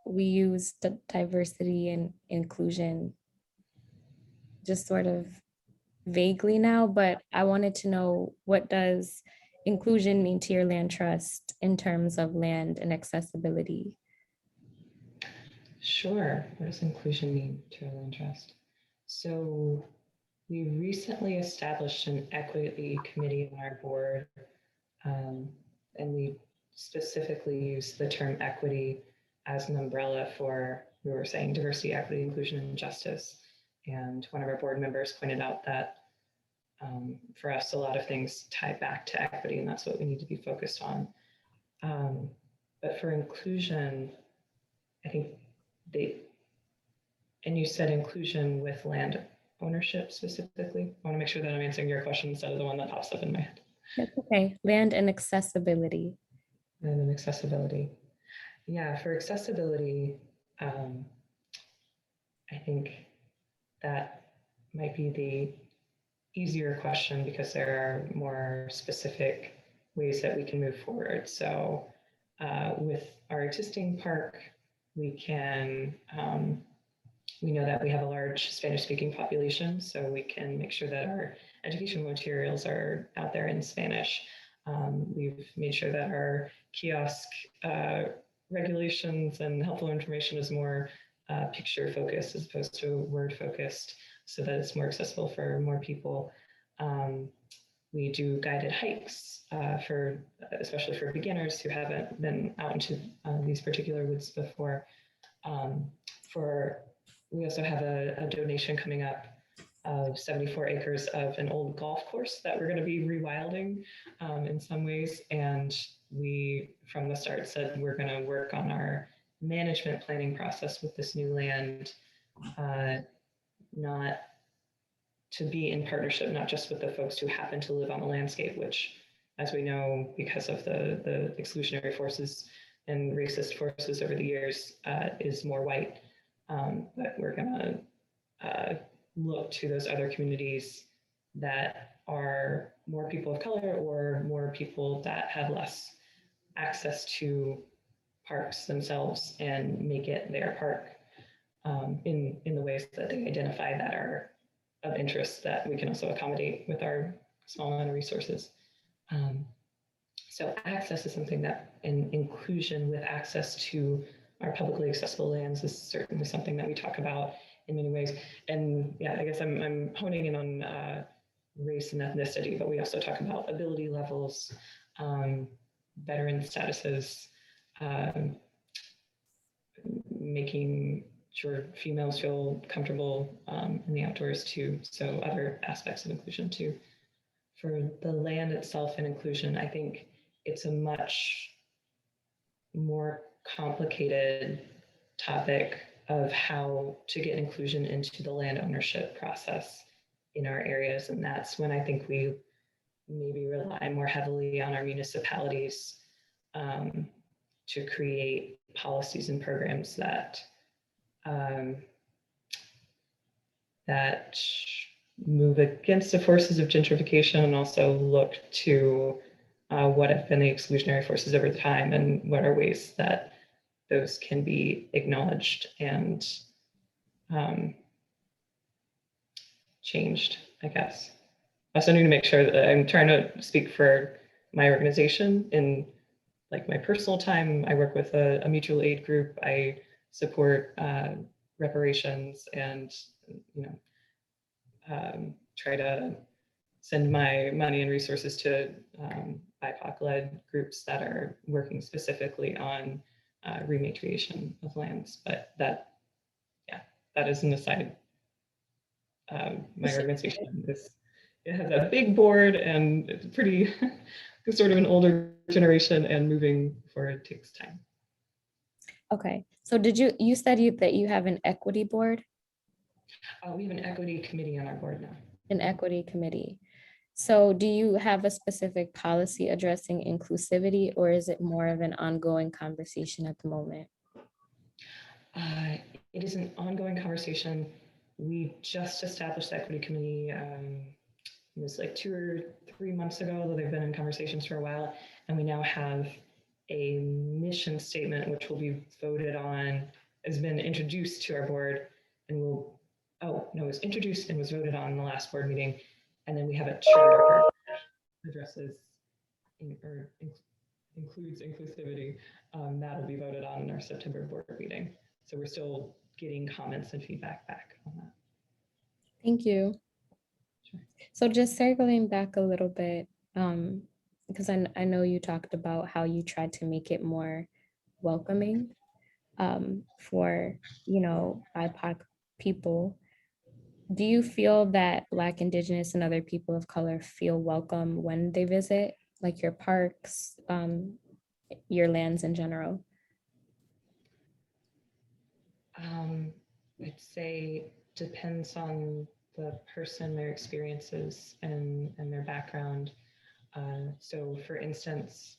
we use the diversity and inclusion just sort of vaguely now, but I wanted to know, what does inclusion mean to your land trust in terms of land and accessibility? Sure. What does inclusion mean to a land trust? So we recently established an equity committee on our board, and we specifically use the term equity as an umbrella for, we were saying, diversity, equity, inclusion, and justice. And one of our board members pointed out that for us, a lot of things tie back to equity, and that's what we need to be focused on. But for inclusion, I think and you said inclusion with land ownership specifically. I want to make sure that I'm answering your question instead of the one that pops up in my head. That's okay. Land and accessibility. And then accessibility. Yeah, for accessibility, I think that might be the easier question because there are more specific ways that we can move forward. So with our existing park, we can, we know that we have a large Spanish-speaking population, so we can make sure that our educational materials are out there in Spanish. We've made sure that our kiosk regulations and helpful information is more picture focused as opposed to word focused, so that it's more accessible for more people. We do guided hikes especially for beginners who haven't been out into these particular woods before. We also have a donation coming up of 74 acres of an old golf course that we're going to be rewilding in some ways. And we, from the start, said we're going to work on our management planning process with this new land, not to be in partnership, not just with the folks who happen to live on the landscape, which, as we know, because of the exclusionary forces and racist forces over the years, is more white. But we're going to look to those other communities that are more people of color or more people that have less access to parks themselves and make it their park in the ways that they identify that are of interest that we can also accommodate with our small amount of resources. So access is something that, and inclusion with access to our publicly accessible lands is certainly something that we talk about in many ways. And yeah, I guess I'm honing in on race and ethnicity, but we also talk about ability levels, veteran statuses, making sure females feel comfortable in the outdoors too. So other aspects of inclusion too. For the land itself and inclusion, I think it's a much more complicated topic of how to get inclusion into the land ownership process in our areas. And that's when I think we maybe rely more heavily on our municipalities to create policies and programs that that move against the forces of gentrification and also look to what have been the exclusionary forces over time and what are ways that those can be acknowledged and changed, I guess. I also need to make sure that I'm trying to speak for my organization. In like my personal time, I work with a mutual aid group. I support reparations and, you know, try to send my money and resources to BIPOC-led groups that are working specifically on rematriation of lands. But that, yeah, that is an aside. My organization it has a big board and it's pretty sort of an older generation, and moving forward takes time. Okay, so you said that you have an equity board? We have an equity committee on our board now. An equity committee. So do you have a specific policy addressing inclusivity, or is it more of an ongoing conversation at the moment? It is an ongoing conversation. We just established the equity committee. It was like 2 or 3 months ago, though they've been in conversations for a while. And we now have a mission statement, which will be voted on has been introduced to our board, and it was introduced and was voted on in the last board meeting. And then we have a charter that addresses or includes inclusivity. That'll be voted on in our September board meeting. So we're still getting comments and feedback back on that. Thank you. Sure. So just circling back a little bit, because I know you talked about how you tried to make it more welcoming for, BIPOC people. Do you feel that Black, Indigenous, and other people of color feel welcome when they visit, like your parks, your lands in general? I'd say depends on the person, their experiences, and their background. So, for instance,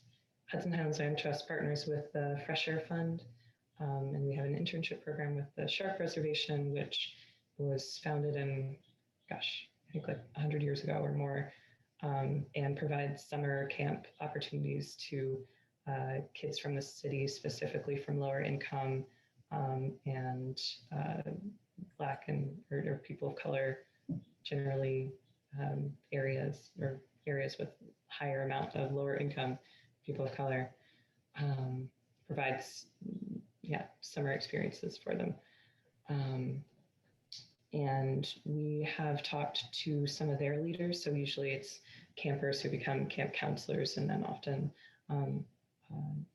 Hudson Highlands Land Trust partners with the Fresh Air Fund, and we have an internship program with the Shark Reservation, which was founded in, I think like 100 years ago or more, and provides summer camp opportunities to kids from the city, specifically from lower income and Black or people of color, generally areas with higher amount of lower income people of color, provides summer experiences for them. And we have talked to some of their leaders. So usually it's campers who become camp counselors and then often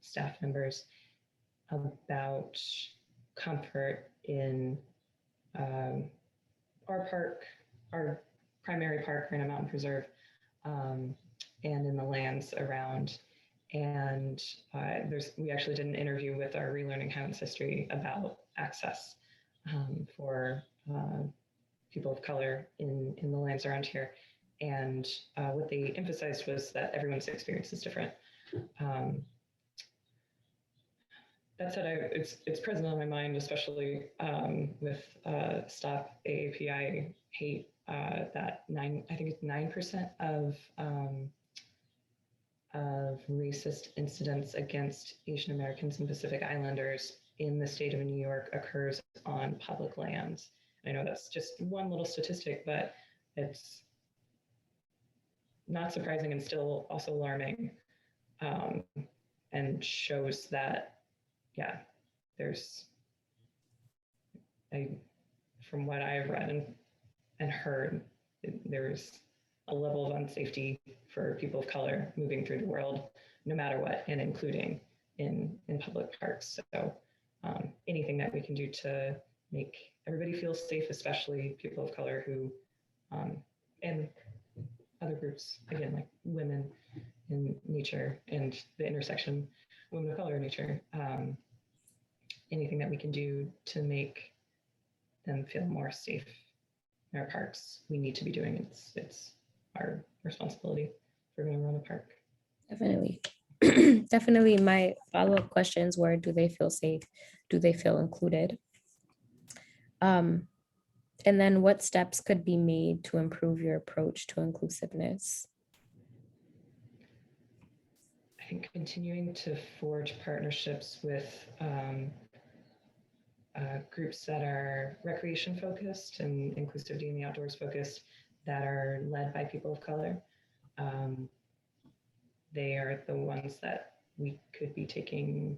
staff members about comfort in our park, our primary park, Granite Mountain Preserve, and in the lands around. And we actually did an interview with our Relearning Highlands History about access for people of color in the lands around here. And what they emphasized was that everyone's experience is different. That said, it's present on my mind, especially with Stop AAPI Hate. That I think it's 9% of racist incidents against Asian Americans and Pacific Islanders in the state of New York occurs on public lands. I know that's just one little statistic, but it's not surprising and still also alarming, and shows that, there's from what I've read and heard, there's a level of unsafety for people of color moving through the world, no matter what, and including in public parks. So anything that we can do to make everybody feel safe, especially people of color who, and other groups, again, like women in nature and the intersection, women of color in nature, anything that we can do to make them feel more safe in our parks, we need to be doing. It's our responsibility if we're going to run a park. Definitely. Definitely. My follow-up questions were, do they feel safe? Do they feel included? And then what steps could be made to improve your approach to inclusiveness? I think continuing to forge partnerships with groups that are recreation focused and inclusivity in the outdoors focused, that are led by people of color. They are the ones that we could be taking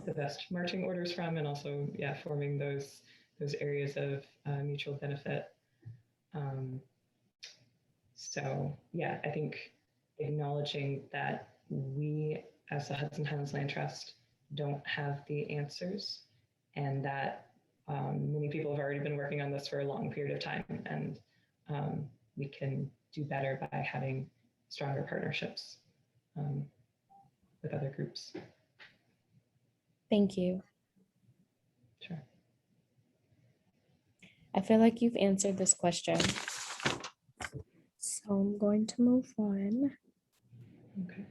the best marching orders from, and also, forming those areas of mutual benefit. So, I think acknowledging that we, as the Hudson Highlands Land Trust, don't have the answers, and that many people have already been working on this for a long period of time, and we can do better by having stronger partnerships with other groups. Thank you. Sure. I feel like you've answered this question. So I'm going to move on. Okay.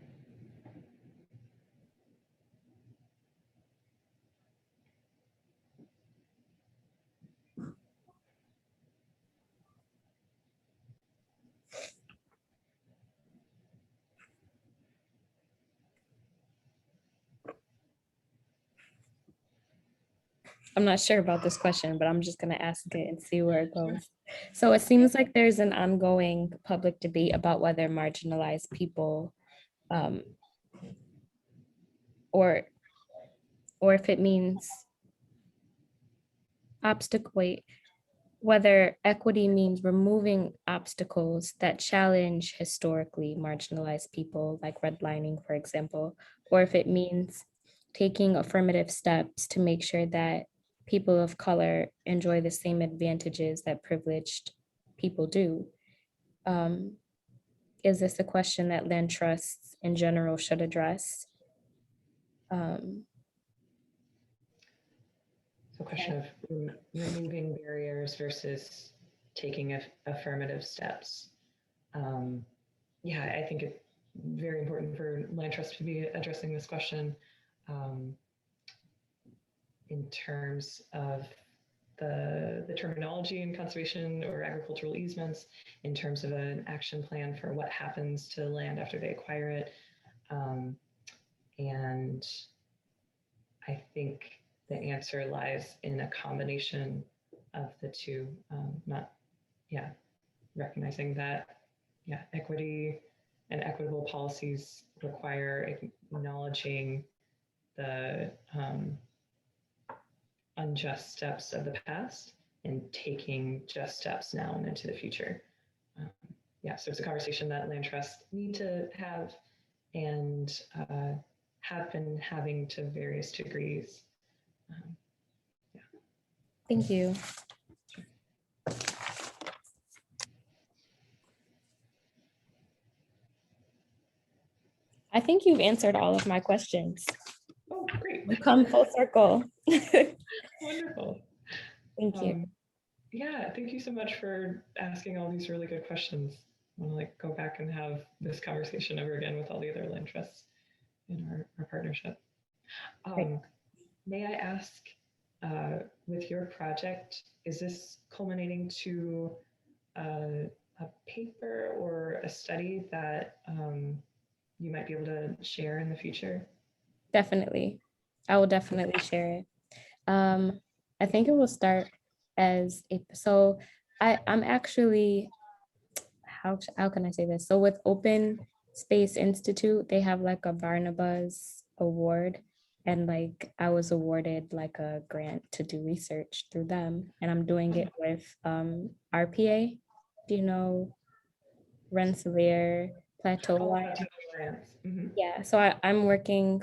I'm not sure about this question, but I'm just going to ask it and see where it goes. So it seems like there's an ongoing public debate about whether marginalized people, um, or if it means obstacle, wait, whether equity means removing obstacles that challenge historically marginalized people, like redlining, for example, or if it means taking affirmative steps to make sure that people of color enjoy the same advantages that privileged people do. Um, is this a question that land trusts in general should address? Um, So, question of removing barriers versus taking affirmative steps. Um, yeah, I think it's very important for land trust to be addressing this question in terms of the terminology in conservation or agricultural easements, in terms of an action plan for what happens to land after they acquire it. And I think the answer lies in a combination of the two, not, yeah, recognizing that, yeah, equity and equitable policies require acknowledging the unjust steps of the past and taking just steps now and into the future. Um, yeah, so it's a conversation that land trusts need to have and have been having to various degrees. Yeah. Thank you. I think you've answered all of my questions. Oh, great. We come full circle. Wonderful. Thank you. Yeah, thank you so much for asking all these really good questions. I want to like go back and have this conversation over again with all the other land trusts in our partnership. May I ask, with your project, is this culminating to a paper or a study that you might be able to share in the future? Definitely. I will definitely share it. I think it will start as so I'm actually, how can I say this? So with Open Space Institute, they have like a Barnabas Award, and like I was awarded like a grant to do research through them, and I'm doing it with RPA. Do you know Rensselaer Plateau Alliance? Mm-hmm. Yeah, so I'm working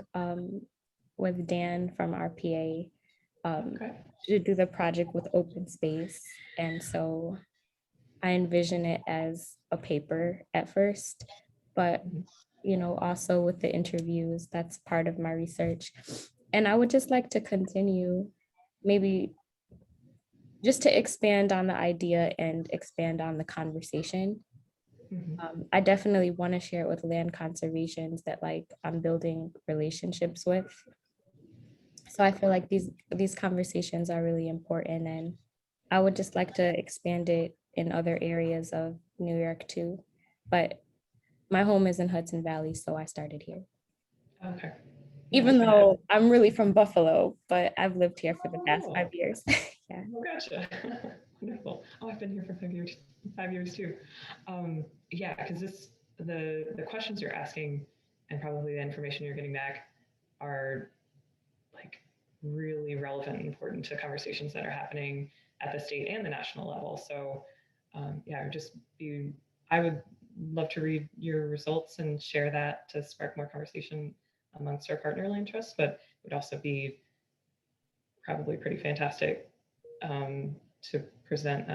with Dan from RPA Okay. to do the project with open space. And so I envision it as a paper at first, but also with the interviews, that's part of my research. And I would just like to continue, maybe just to expand on the idea and expand on the conversation. I definitely want to share it with land conservations that like I'm building relationships with. So I feel like these conversations are really important, and I would just like to expand it in other areas of New York too. But my home is in Hudson Valley, so I started here. Okay. Even though I'm really from Buffalo, but I've lived here for the past 5 years. Yeah. Oh, gotcha. Wonderful. Oh, I've been here for 5 years. 5 years too. Yeah, because the questions you're asking and probably the information you're getting back are like really relevant and important to conversations that are happening at the state and the national level. So yeah, I would love to read your results and share that to spark more conversation amongst our partner land trusts, but it would also be probably pretty fantastic to present